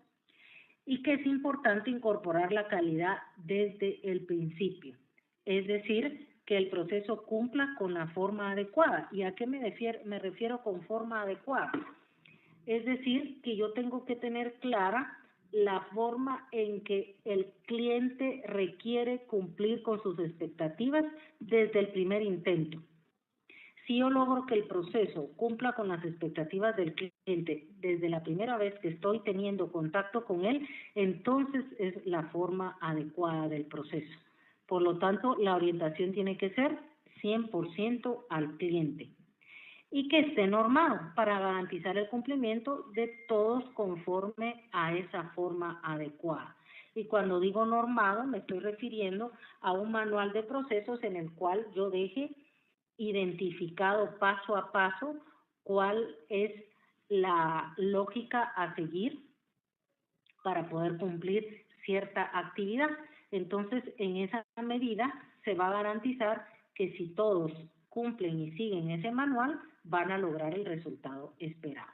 y que es importante incorporar la calidad desde el principio, es decir, que el proceso cumpla con la forma adecuada. ¿Y a qué me refiero con forma adecuada? Es decir, que yo tengo que tener clara la forma en que el cliente requiere cumplir con sus expectativas desde el primer intento. Si yo logro que el proceso cumpla con las expectativas del cliente desde la primera vez que estoy teniendo contacto con él, entonces es la forma adecuada del proceso. Por lo tanto, la orientación tiene que ser 100% al cliente y que esté normado para garantizar el cumplimiento de todos conforme a esa forma adecuada. Y cuando digo normado, me estoy refiriendo a un manual de procesos en el cual yo deje identificado paso a paso cuál es la lógica a seguir para poder cumplir cierta actividad. Entonces, en esa medida se va a garantizar que si todos cumplen y siguen ese manual, van a lograr el resultado esperado.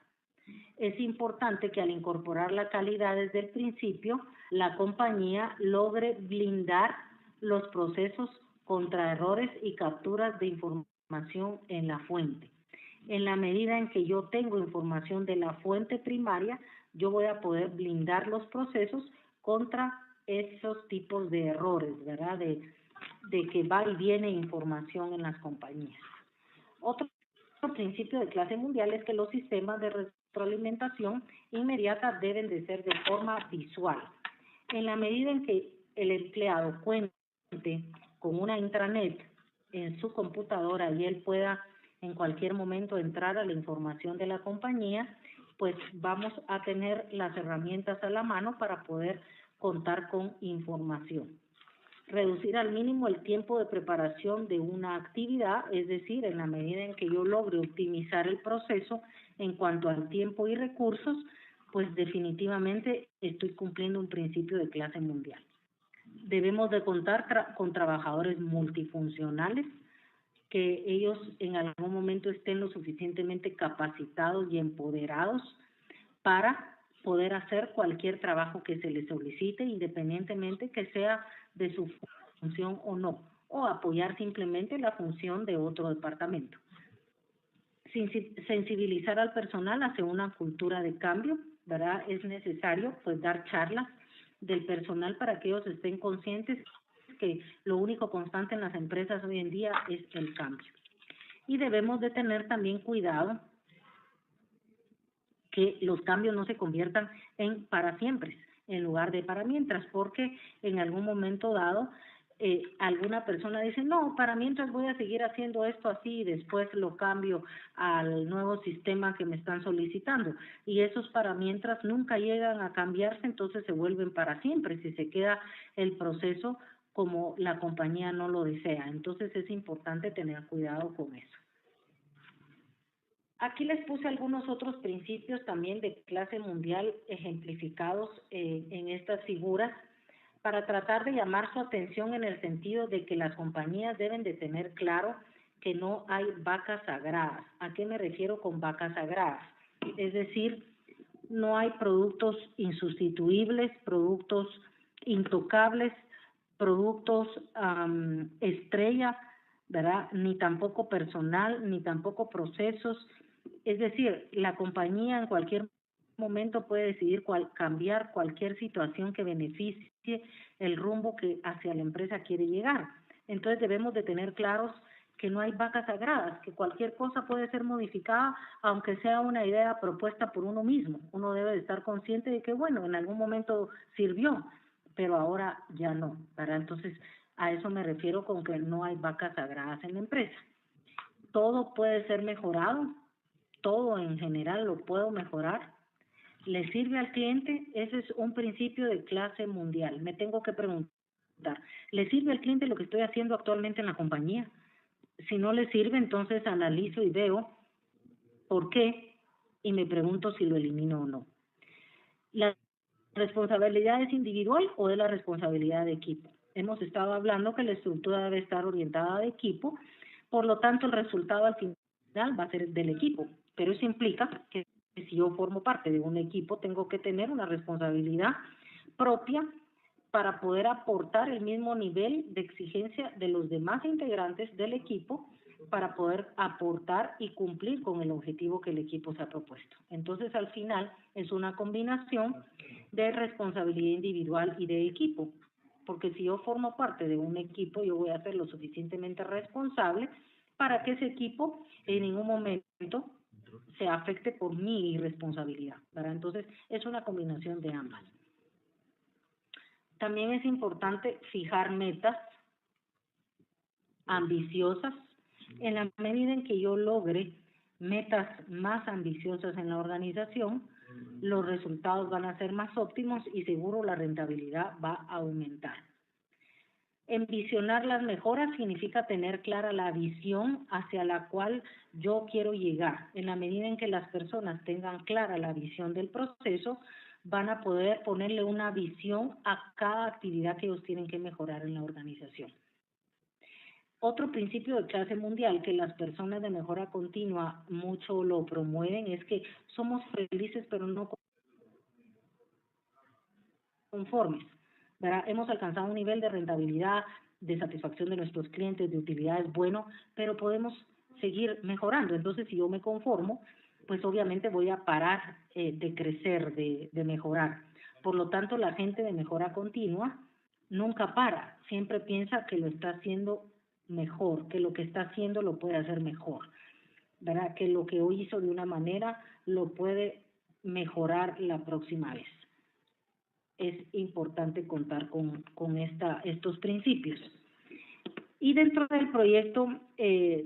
Es importante que al incorporar la calidad desde el principio, la compañía logre blindar los procesos contra errores y capturas de información en la fuente. En la medida en que yo tengo información de la fuente primaria, yo voy a poder blindar los procesos contra esos tipos de errores, ¿verdad? De que va y viene información en las compañías. Otro principio de clase mundial es que los sistemas de retroalimentación inmediata deben de ser de forma visual. En la medida en que el empleado cuente con una intranet en su computadora y él pueda en cualquier momento entrar a la información de la compañía, pues vamos a tener las herramientas a la mano para poder contar con información. Reducir al mínimo el tiempo de preparación de una actividad, es decir, en la medida en que yo logre optimizar el proceso en cuanto al tiempo y recursos, pues definitivamente estoy cumpliendo un principio de clase mundial. Debemos de contar con trabajadores multifuncionales, que ellos en algún momento estén lo suficientemente capacitados y empoderados para poder hacer cualquier trabajo que se les solicite, independientemente que sea de su función o no, o apoyar simplemente la función de otro departamento. Sensibilizar al personal hacia una cultura de cambio, ¿verdad? Es necesario pues dar charlas del personal para que ellos estén conscientes que lo único constante en las empresas hoy en día es el cambio. Y debemos de tener también cuidado que los cambios no se conviertan en para siempre, en lugar de para mientras, porque en algún momento dado alguna persona dice, no, para mientras voy a seguir haciendo esto así y después lo cambio al nuevo sistema que me están solicitando. Y esos para mientras nunca llegan a cambiarse, entonces se vuelven para siempre si se queda el proceso como la compañía no lo desea. Entonces es importante tener cuidado con eso. Aquí les puse algunos otros principios también de clase mundial ejemplificados en estas figuras para tratar de llamar su atención en el sentido de que las compañías deben de tener claro que no hay vacas sagradas. ¿A qué me refiero con vacas sagradas? Es decir, no hay productos insustituibles, productos intocables, productos estrella, ¿verdad? Ni tampoco personal, ni tampoco procesos. Es decir, la compañía en cualquier momento puede decidir cambiar cualquier situación que beneficie el rumbo que hacia la empresa quiere llegar. Entonces debemos de tener claros que no hay vacas sagradas, que cualquier cosa puede ser modificada, aunque sea una idea propuesta por uno mismo. Uno debe de estar consciente de que, bueno, en algún momento sirvió, pero ahora ya no, ¿verdad? Entonces, a eso me refiero con que no hay vacas sagradas en la empresa. Todo puede ser mejorado, todo en general lo puedo mejorar. ¿Le sirve al cliente? Ese es un principio de clase mundial. Me tengo que preguntar, ¿le sirve al cliente lo que estoy haciendo actualmente en la compañía? Si no le sirve, entonces analizo y veo por qué y me pregunto si lo elimino o no. ¿La responsabilidad es individual o es la responsabilidad de equipo? Hemos estado hablando que la estructura debe estar orientada de equipo, por lo tanto el resultado al final va a ser del equipo, pero eso implica que si yo formo parte de un equipo tengo que tener una responsabilidad propia para poder aportar el mismo nivel de exigencia de los demás integrantes del equipo para poder aportar y cumplir con el objetivo que el equipo se ha propuesto. Entonces, al final, es una combinación de responsabilidad individual y de equipo, porque si yo formo parte de un equipo, yo voy a ser lo suficientemente responsable para que ese equipo en ningún momento se afecte por mi irresponsabilidad, ¿verdad? Entonces, es una combinación de ambas. También es importante fijar metas ambiciosas. En la medida en que yo logre metas más ambiciosas en la organización, los resultados van a ser más óptimos y seguro la rentabilidad va a aumentar. Envisionar las mejoras significa tener clara la visión hacia la cual yo quiero llegar. En la medida en que las personas tengan clara la visión del proceso, van a poder ponerle una visión a cada actividad que ellos tienen que mejorar en la organización. Otro principio de clase mundial que las personas de mejora continua mucho lo promueven es que somos felices pero no conformes, ¿verdad? Hemos alcanzado un nivel de rentabilidad, de satisfacción de nuestros clientes, de utilidad es bueno, pero podemos seguir mejorando. Entonces, si yo me conformo, pues obviamente voy a parar de crecer, de mejorar. Por lo tanto, la gente de mejora continua nunca para, siempre piensa que lo está haciendo mejor, que lo que está haciendo lo puede hacer mejor, ¿verdad? Que lo que hoy hizo de una manera lo puede mejorar la próxima vez. Es importante contar con estos principios. Y dentro del proyecto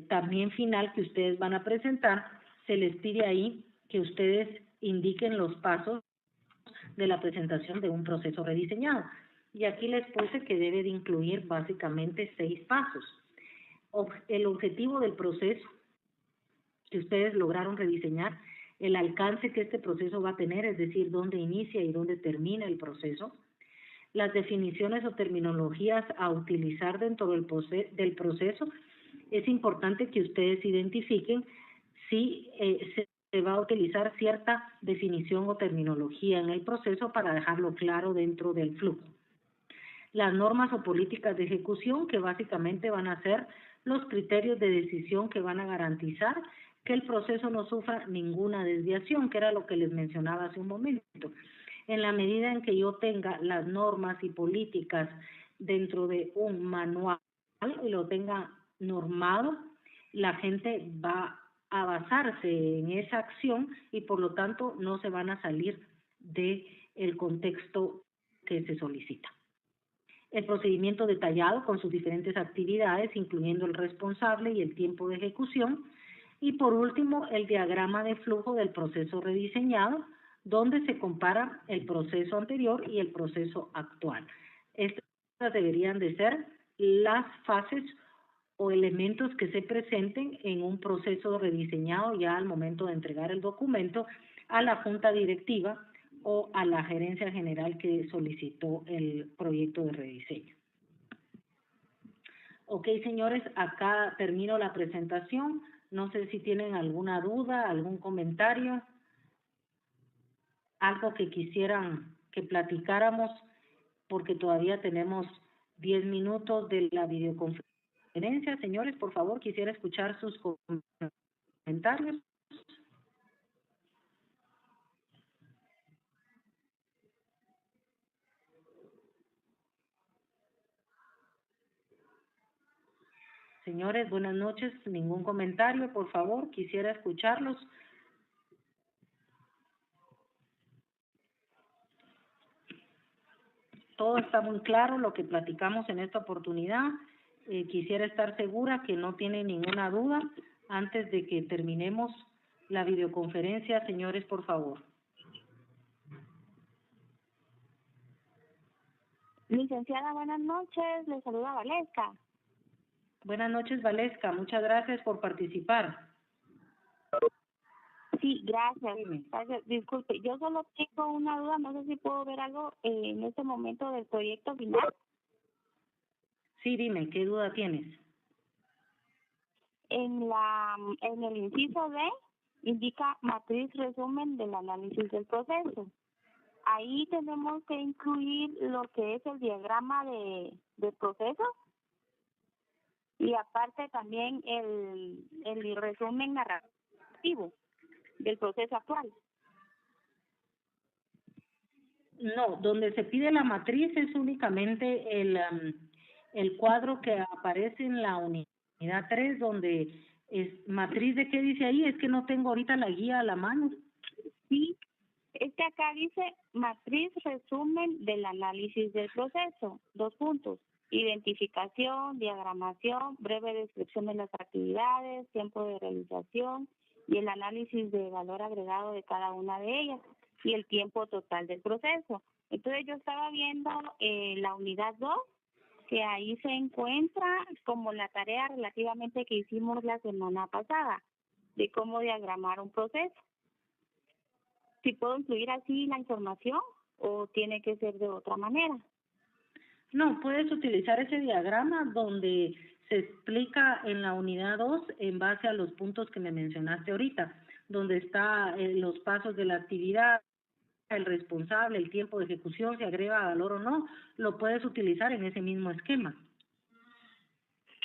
también final que ustedes van a presentar, se les pide ahí que ustedes indiquen los pasos de la presentación de un proceso rediseñado. Y aquí les puse que debe de incluir básicamente 6 pasos. El objetivo del proceso que ustedes lograron rediseñar, el alcance que este proceso va a tener, es decir, dónde inicia y dónde termina el proceso, las definiciones o terminologías a utilizar dentro del proceso. Es importante que ustedes identifiquen si se va a utilizar cierta definición o terminología en el proceso para dejarlo claro dentro del flujo. Las normas o políticas de ejecución, que básicamente van a ser los criterios de decisión que van a garantizar que el proceso no sufra ninguna desviación, que era lo que les mencionaba hace un momento. En la medida en que yo tenga las normas y políticas dentro de un manual y lo tenga normado, la gente va a basarse en esa acción y por lo tanto no se van a salir del contexto que se solicita. El procedimiento detallado con sus diferentes actividades, incluyendo el responsable y el tiempo de ejecución. Y por último, el diagrama de flujo del proceso rediseñado, donde se compara el proceso anterior y el proceso actual. Estas deberían de ser las fases o elementos que se presenten en un proceso rediseñado ya al momento de entregar el documento a la junta directiva o a la gerencia general que solicitó el proyecto de rediseño. Ok, señores, acá termino la presentación. No sé si tienen alguna duda, algún comentario, algo que quisieran que platicáramos, porque todavía tenemos 10 minutos de la videoconferencia. Señores, por favor, quisiera escuchar sus comentarios. Señores, buenas noches. Ningún comentario, por favor, quisiera escucharlos. Todo está muy claro lo que platicamos en esta oportunidad. Quisiera estar segura que no tiene ninguna duda antes de que terminemos la videoconferencia. Señores, por favor. Licenciada, buenas noches. Le saluda Valesca. Buenas noches, Valesca. Muchas gracias por participar. Sí, gracias. Dime. Gracias. Disculpe, yo solo tengo una duda. No sé si puedo ver algo en este momento del proyecto final. Sí, dime, ¿qué duda tienes? En el inciso D indica matriz resumen del análisis del proceso. Ahí tenemos que incluir lo que es el diagrama de proceso y aparte también el resumen narrativo del proceso actual. No, donde se pide la matriz es únicamente el cuadro que aparece en la unidad 3, donde es matriz de qué dice ahí, es que no tengo ahorita la guía a la mano. Sí, es que acá dice matriz resumen del análisis del proceso, 2 puntos, identificación, diagramación, breve descripción de las actividades, tiempo de realización y el análisis de valor agregado de cada una de ellas y el tiempo total del proceso. Entonces yo estaba viendo la unidad 2, que ahí se encuentra como la tarea relativamente que hicimos la semana pasada, de cómo diagramar un proceso. Si puedo incluir así la información o tiene que ser de otra manera. No, puedes utilizar ese diagrama donde se explica en la unidad 2 en base a los puntos que me mencionaste ahorita, donde está los pasos de la actividad, el responsable, el tiempo de ejecución, si agrega valor o no, lo puedes utilizar en ese mismo esquema.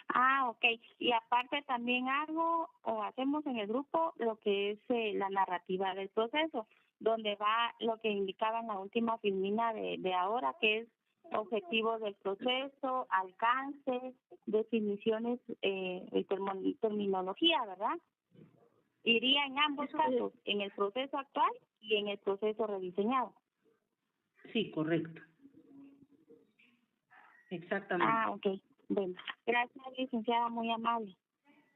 Ah, ok. Y aparte también hago o hacemos en el grupo lo que es la narrativa del proceso, donde va lo que indicaba en la última filmina de ahora, que es objetivos del proceso, alcance, definiciones y terminología, ¿verdad? Iría en ambos casos, en el proceso actual y en el proceso rediseñado. Sí, correcto. Exactamente. Ah, ok. Bueno, gracias, licenciada, muy amable.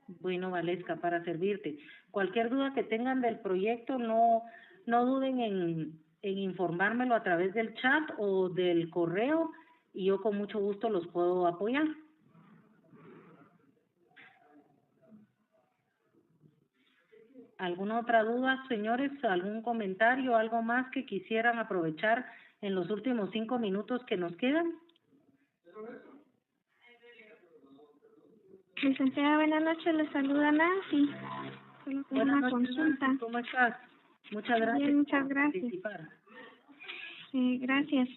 Bueno, Valesca, para servirte. Cualquier duda que tengan del proyecto, no duden en informármelo a través del chat o del correo y yo con mucho gusto los puedo apoyar. ¿Alguna otra duda, señores? ¿Algún comentario, algo más que quisieran aprovechar en los últimos 5 minutos que nos quedan? Licenciada, buenas noches, le saluda Nancy. Solo tengo Buenas una noches, consulta. Nancy, ¿cómo estás? Muchas gracias. Bien, muchas por gracias. participar. Gracias.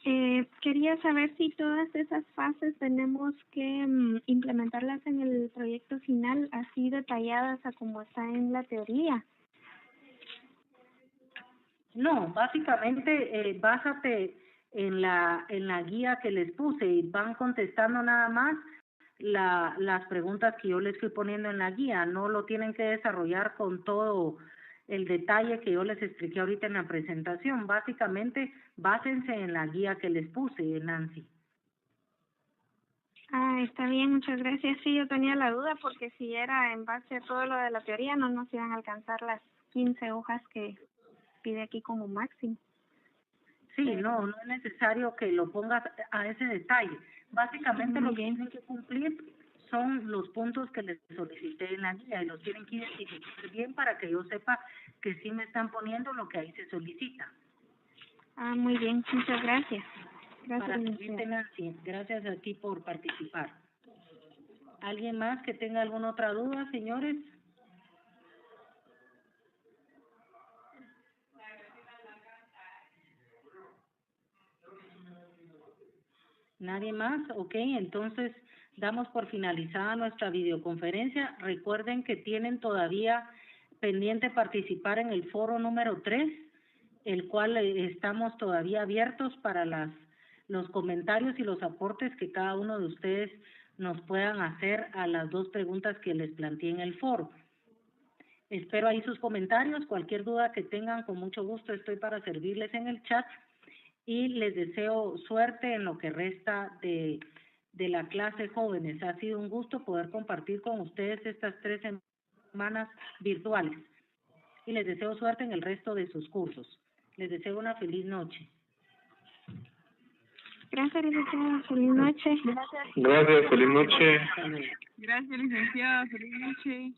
Quería saber si todas esas fases tenemos que implementarlas en el proyecto final, así detalladas a como está en la teoría. No, básicamente básate en la guía que les puse y van contestando nada más las preguntas que yo les fui poniendo en la guía. No lo tienen que desarrollar con todo el detalle que yo les expliqué ahorita en la presentación. Básicamente básense en la guía que les puse, Nancy. Ah, está bien, muchas gracias. Sí, yo tenía la duda porque si era en base a todo lo de la teoría no nos iban a alcanzar las 15 hojas que pide aquí como máximo. Sí, no es necesario que lo pongas a ese detalle. Básicamente lo que tienen que cumplir son los puntos que les solicité en la guía y los tienen que identificar bien para que yo sepa que sí me están poniendo lo que ahí se solicita. Ah, muy bien, muchas gracias. Para Gracias, servirte, Nancy. Gracias a ti por participar. ¿Alguien más que tenga alguna otra duda, señores? ¿Nadie más? Ok, entonces damos por finalizada nuestra videoconferencia. Recuerden que tienen todavía pendiente participar en el foro número 3, el cual estamos todavía abiertos para los comentarios y los aportes que cada uno de ustedes nos puedan hacer a las 2 preguntas que les planteé en el foro. Espero ahí sus comentarios. Cualquier duda que tengan, con mucho gusto estoy para servirles en el chat. Y les deseo suerte en lo que resta de la clase jóvenes. Ha sido un gusto poder compartir con ustedes estas 3 semanas virtuales. Y les deseo suerte en el resto de sus cursos. Les deseo una feliz noche. Gracias, licenciada. Feliz noche. Gracias, feliz noche. Hasta luego. Gracias, licenciada. Feliz noche.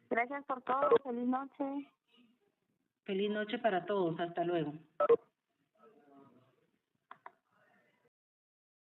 Gracias por todo. Feliz noche. Feliz noche para todos. Hasta luego.